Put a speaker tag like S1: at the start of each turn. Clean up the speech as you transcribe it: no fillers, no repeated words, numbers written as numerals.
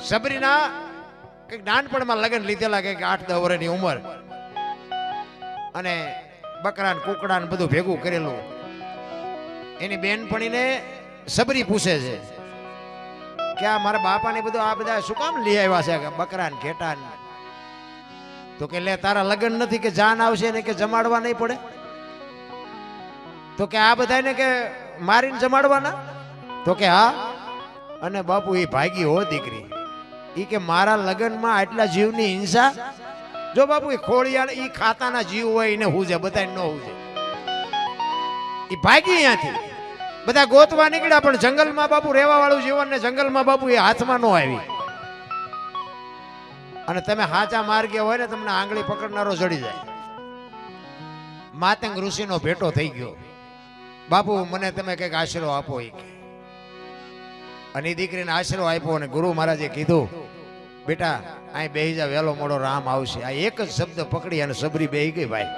S1: સબરીના કઈક નાનપણમાં લગ્ન લીધેલા કઈક 8-10 વર્ષની ઉંમર, અને બકરા ને કુકડા ને બધું ભેગું કરેલું. એની બેનપણીને સબરી પૂછે છે કે આ મારા બાપાને બધું આ બધા શું કામ લઈ આવ્યા છે, બકરા ને ઘેટા ને? તો કે લે તારા લગ્ન નથી કે જાન આવશે ને કે જમાડવા નહીં પડે? તો કે આ બધાને કે મારીને જમાડવાના? તો કે હા. અને બાપુ એ ભાગી હો દીકરી, ઈ કે મારા લગ્નમાં આટલા જીવની હિંસા? જો બાપુ એ ખોળિયાળ ઈ ખાતાના જીવ હોય એને હુજે, બધાને ન હુજે. ઈ ભાગી અહીંયાથી બધા ગોતવા નીકળ્યા, પણ જંગલમાં બાપુ રહેવા વાળું જીવન ને જંગલમાં બાપુ એ હાથમાં ન આવી. અને તમે હાચા માર્ગે હોય ને તમને આંગળી પકડનારો જડી જાય. માતંગ ઋષિનો ભેટો થઈ ગયો. બાપુ મને તમે કઈક આશરો આપો. એ અને એ દીકરીને આશરો આપ્યો, અને ગુરુ મહારાજે કીધું બેટા અહીં બેહી જા, વહેલો મોડો રામ આવશે. આ એક જ શબ્દ પકડી અને સબરી બેહી ગઈ ભાઈ.